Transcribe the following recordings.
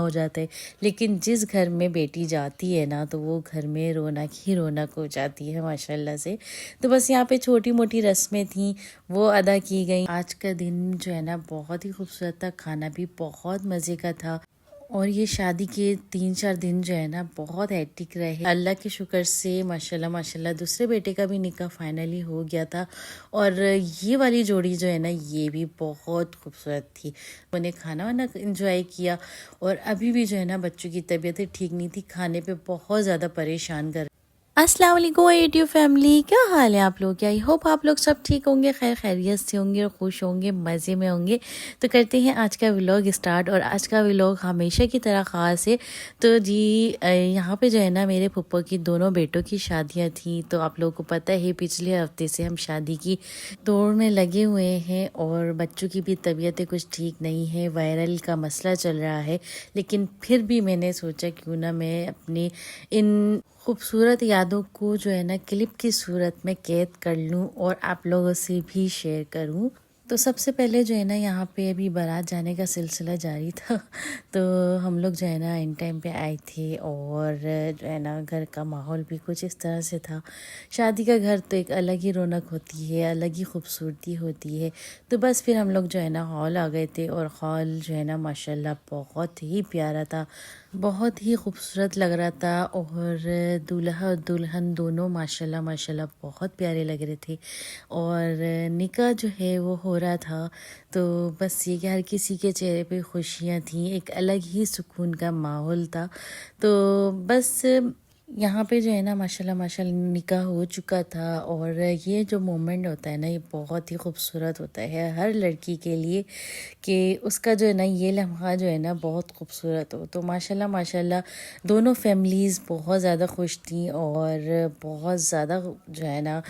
ہو جاتا ہے، لیکن جس گھر میں بیٹی جاتی ہے نا تو وہ گھر میں رونق ہی رونق ہو جاتی ہے ماشاءاللہ سے۔ تو بس یہاں پہ چھوٹی موٹی رسمیں تھیں وہ ادا کی گئیں۔ آج کا دن جو ہے نا بہت ہی خوبصورت تھا، کھانا بھی بہت مزے کا تھا، اور یہ شادی کے 3-4 دن جو ہے نا بہت ہیکٹک رہے۔ اللہ کے شکر سے ماشاءاللہ ماشاءاللہ دوسرے بیٹے کا بھی نکاح فائنلی ہو گیا تھا، اور یہ والی جوڑی جو ہے نا یہ بھی بہت خوبصورت تھی۔ انہوں نے کھانا وانا انجوائے کیا، اور ابھی بھی جو ہے نا بچوں کی طبیعتیں ٹھیک نہیں تھی، کھانے پہ بہت زیادہ پریشان کر۔ السلام علیکم یوٹیوب فیملی، کیا حال ہے آپ لوگ کی؟ آئی ہوپ آپ لوگ سب ٹھیک ہوں گے، خیر خیریت سے ہوں گے، اور خوش ہوں گے، مزے میں ہوں گے۔ تو کرتے ہیں آج کا ولاگ اسٹارٹ، اور آج کا ولاگ ہمیشہ کی طرح خاص ہے۔ تو جی یہاں پہ جو ہے نا میرے پھپھو کی دونوں بیٹوں کی شادیاں تھیں، تو آپ لوگوں کو پتہ ہے پچھلے ہفتے سے ہم شادی کی دوڑ میں لگے ہوئے ہیں، اور بچوں کی بھی طبیعتیں کچھ ٹھیک نہیں ہے، وائرل کا مسئلہ چل رہا ہے، لیکن پھر بھی میں نے سوچا کیوں نہ میں اپنی ان خوبصورت یادوں کو جو ہے نا کلپ کی صورت میں قید کر لوں اور آپ لوگوں سے بھی شیئر کروں۔ تو سب سے پہلے جو ہے نا یہاں پہ ابھی بارات جانے کا سلسلہ جاری تھا، تو ہم لوگ جو ہے نا ان ٹائم پہ آئے تھے، اور جو ہے نا گھر کا ماحول بھی کچھ اس طرح سے تھا۔ شادی کا گھر تو ایک الگ ہی رونق ہوتی ہے، الگ ہی خوبصورتی ہوتی ہے۔ تو بس پھر ہم لوگ جو ہے نا ہال آ گئے تھے، اور ہال جو ہے نا ماشاءاللہ بہت ہی پیارا تھا، بہت ہی خوبصورت لگ رہا تھا، اور دولہا اور دلہن دونوں ماشاءاللہ ماشاءاللہ بہت پیارے لگ رہے تھے، اور نکاح جو ہے وہ ہو رہا تھا۔ تو بس یہ کہ ہر کسی کے چہرے پہ خوشیاں تھیں، ایک الگ ہی سکون کا ماحول تھا۔ تو بس یہاں پہ جو ہے نا ماشاءاللہ ماشاءاللہ نکاح ہو چکا تھا، اور یہ جو مومنٹ ہوتا ہے نا یہ بہت ہی خوبصورت ہوتا ہے ہر لڑکی کے لیے، کہ اس کا جو ہے نا یہ لمحہ جو ہے نا بہت خوبصورت ہو۔ تو ماشاءاللہ ماشاءاللہ دونوں فیملیز بہت زیادہ خوش تھیں، اور بہت زیادہ جو ہے نا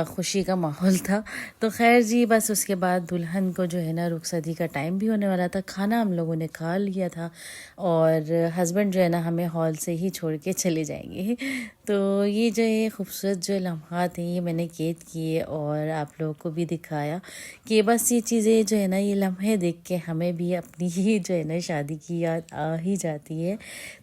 خوشی کا ماحول تھا۔ تو خیر جی بس اس کے بعد دلہن کو جو ہے نا رخصتی کا ٹائم بھی ہونے والا تھا، کھانا ہم لوگوں نے کھا لیا تھا، اور ہسبینڈ جو ہے نا ہمیں ہال سے ہی چھوڑ کے چلے جائیں گے۔ تو یہ جو ہے خوبصورت جو لمحات ہیں یہ میں نے قید کیے، اور آپ لوگوں کو بھی دکھایا کہ بس یہ چیزیں جو ہے نا یہ لمحے دیکھ کے ہمیں بھی اپنی ہی جو ہے نا شادی کی یاد آ ہی جاتی ہے۔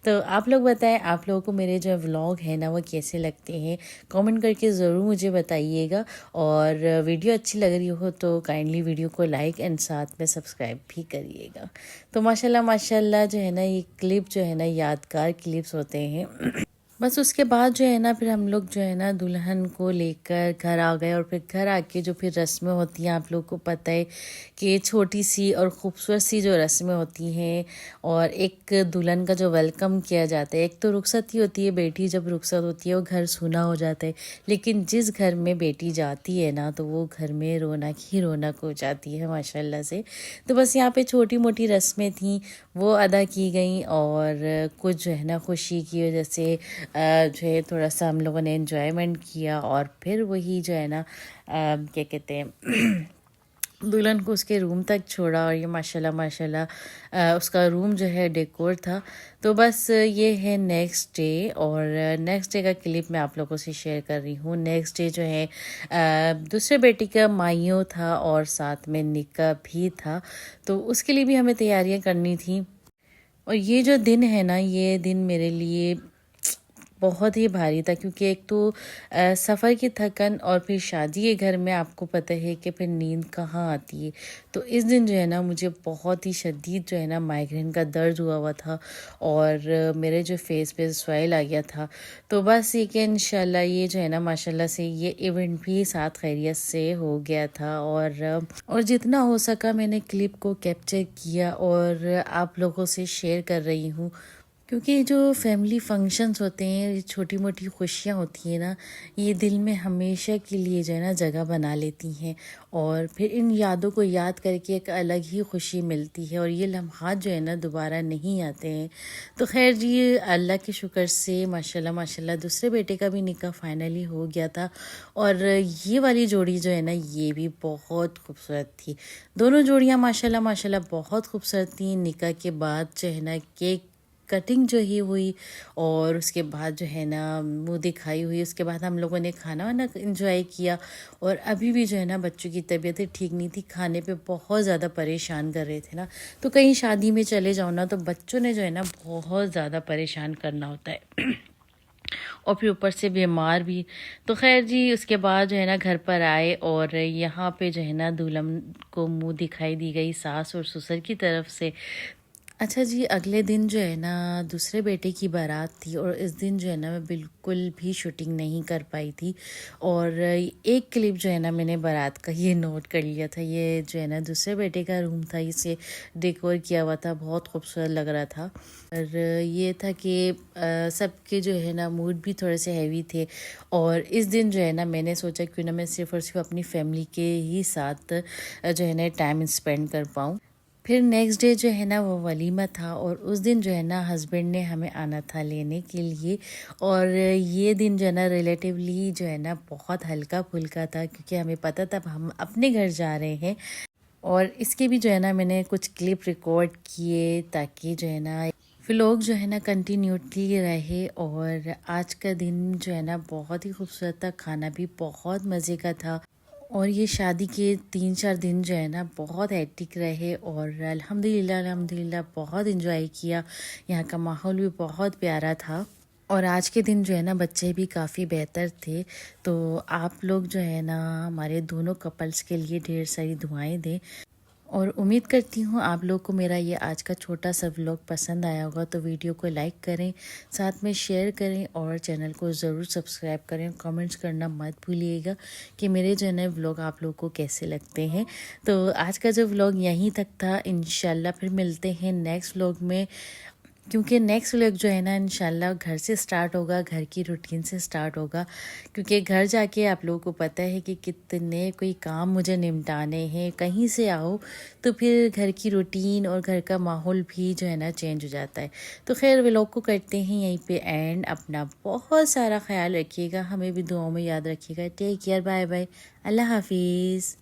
تو آپ لوگ بتائیں آپ لوگوں کو میرے جو ولاگ ہیں نا وہ کیسے لگتے ہیں، کامنٹ کر کے ضرور مجھے بتائیے گا، اور ویڈیو اچھی لگ رہی ہو تو کائنڈلی ویڈیو کو لائک اینڈ ساتھ میں سبسکرائب بھی کریے گا۔ تو ماشاءاللہ ماشاءاللہ جو ہے نا یہ کلپ جو ہے نا یادگار کلپس ہوتے ہیں۔ بس اس کے بعد جو ہے نا پھر ہم لوگ جو ہے نا دلہن کو لے کر گھر آ گئے، اور پھر گھر آ کے جو پھر رسمیں ہوتی ہیں آپ لوگ کو پتہ ہے کہ چھوٹی سی اور خوبصورت سی جو رسمیں ہوتی ہیں، اور ایک دلہن کا جو ویلکم کیا جاتا ہے، ایک تو رخصتی ہوتی ہے، بیٹی جب رخصت ہوتی ہے وہ گھر سونا ہو جاتا ہے، لیکن جس گھر میں بیٹی جاتی ہے نا تو وہ گھر میں رونق ہی رونق ہو جاتی ہے ماشاءاللہ سے۔ تو بس یہاں پہ چھوٹی موٹی رسمیں تھیں وہ ادا کی گئیں، اور کچھ جو ہے نا خوشی کی وجہ سے جو ہے تھوڑا سا ہم لوگوں نے انجوائمنٹ کیا، اور پھر وہی جو ہے نا کیا کہتے ہیں دلہن کو اس کے روم تک چھوڑا، اور یہ ماشاءاللہ ماشاءاللہ اس کا روم جو ہے ڈیکور تھا۔ تو بس یہ ہے نیکسٹ ڈے، اور نیکسٹ ڈے کا کلپ میں آپ لوگوں سے شیئر کر رہی ہوں۔ نیکسٹ ڈے جو ہے دوسرے بیٹی کا مائیوں تھا، اور ساتھ میں نکاح بھی تھا، تو اس کے لیے بھی ہمیں تیاریاں کرنی تھیں۔ اور یہ جو دن ہے نا یہ دن میرے لیے بہت ہی بھاری تھا، کیونکہ ایک تو سفر کی تھکن، اور پھر شادی کے گھر میں آپ کو پتہ ہے کہ پھر نیند کہاں آتی ہے۔ تو اس دن جو ہے نا مجھے بہت ہی شدید جو ہے نا مائیگرین کا درد ہوا تھا، اور میرے جو فیس پہ سوائل آ گیا تھا۔ تو بس یہ کہ انشاءاللہ یہ جو ہے نا ماشاءاللہ سے یہ ایونٹ بھی ساتھ خیریت سے ہو گیا تھا، اور جتنا ہو سکا میں نے کلپ کو کیپچر کیا اور آپ لوگوں سے شیئر کر رہی ہوں، کیونکہ جو فیملی فنکشنز ہوتے ہیں، یہ چھوٹی موٹی خوشیاں ہوتی ہیں نا، یہ دل میں ہمیشہ کے لیے جو ہے نا جگہ بنا لیتی ہیں، اور پھر ان یادوں کو یاد کر کے ایک الگ ہی خوشی ملتی ہے، اور یہ لمحات جو ہے نا دوبارہ نہیں آتے ہیں۔ تو خیر جی اللہ کے شکر سے ماشاءاللہ ماشاءاللہ دوسرے بیٹے کا بھی نکاح فائنلی ہو گیا تھا، اور یہ والی جوڑی جو ہے نا یہ بھی بہت خوبصورت تھی۔ دونوں جوڑیاں ماشاءاللہ ماشاءاللہ بہت خوبصورت تھیں۔ نکاح کے بعد جو ہے نا کیک کٹنگ جو ہی ہوئی اور اس کے بعد جو ہے نا منہ دکھائی ہوئی، اس کے بعد ہم لوگوں نے کھانا وانا انجوائے کیا. اور ابھی بھی جو ہے نا بچوں کی طبیعتیں ٹھیک نہیں تھی، کھانے پہ بہت زیادہ پریشان کر رہے تھے نا. تو کہیں شادی میں چلے جاؤ نا تو بچوں نے جو ہے نا بہت زیادہ پریشان کرنا ہوتا ہے اور پھر اوپر سے بیمار بھی. تو خیر جی، اس کے بعد جو ہے نا گھر پر آئے اور یہاں پہ جو ہے نا دلہن کو منہ دکھائی دی گئی ساس اور سسر کی طرف سے. اچھا جی، اگلے دن جو ہے نا دوسرے بیٹے کی بارات تھی اور اس دن جو ہے نا میں بالکل بھی شوٹنگ نہیں کر پائی تھی. اور ایک کلپ جو ہے نا میں نے بارات کا یہ نوٹ کر لیا تھا. یہ جو ہے نا دوسرے بیٹے کا روم تھا، اسے ڈیکور کیا ہوا تھا، بہت خوبصورت لگ رہا تھا. اور یہ تھا کہ سب کے جو ہے نا موڈ بھی تھوڑے سے ہیوی تھے. اور اس دن جو ہے نا میں نے سوچا کیوں نہ میں صرف اور صرف اپنی فیملی کے ہی ساتھ جو ہے نا ٹائم اسپینڈ کر پاؤں. پھر نیکسٹ ڈے جو ہے نا وہ ولیمہ تھا اور اس دن جو ہے نا ہسبینڈ نے ہمیں آنا تھا لینے کے لیے. اور یہ دن جو ہے نا ریلیٹیولی جو ہے نا بہت ہلکا پھلکا تھا، کیونکہ ہمیں پتہ تھا ہم اپنے گھر جا رہے ہیں. اور اس کے بھی جو ہے نا میں نے کچھ کلپ ریکارڈ کیے تاکہ جو ہے نا ولاگ جو ہے نا کنٹینیوٹی رہے. اور آج کا دن جو ہے نا بہت ہی خوبصورت تھا، کھانا بھی بہت مزے کا تھا. اور یہ شادی کے 3-4 دن جو ہے نا بہت ہیکٹک رہے اور الحمدللہ بہت انجوائے کیا. یہاں کا ماحول بھی بہت پیارا تھا. اور آج کے دن جو ہے نا بچے بھی کافی بہتر تھے. تو آپ لوگ جو ہے نا ہمارے دونوں کپلز کے لیے ڈھیر ساری دعائیں دیں. اور امید کرتی ہوں آپ لوگ کو میرا یہ آج کا چھوٹا سا ولاگ پسند آیا ہوگا. تو ویڈیو کو لائک کریں، ساتھ میں شیئر کریں اور چینل کو ضرور سبسکرائب کریں. کامنٹس کرنا مت بھولیے گا کہ میرے جو ہے نا ولاگ آپ لوگ کو کیسے لگتے ہیں. تو آج کا جو ولاگ یہیں تک تھا. انشاءاللہ پھر ملتے ہیں نیکسٹ ولاگ میں، کیونکہ نیکسٹ ولاگ جو ہے نا انشاءاللہ گھر سے سٹارٹ ہوگا، گھر کی روٹین سے سٹارٹ ہوگا. کیونکہ گھر جا کے آپ لوگوں کو پتہ ہے کہ کتنے کوئی کام مجھے نمٹانے ہیں. کہیں سے آؤ تو پھر گھر کی روٹین اور گھر کا ماحول بھی جو ہے نا چینج ہو جاتا ہے. تو خیر ولاگ کو کرتے ہیں یہیں پہ اینڈ. اپنا بہت سارا خیال رکھیے گا، ہمیں بھی دعاؤں میں یاد رکھیے گا. ٹیک کیئر، بائے بائے، اللہ حافظ.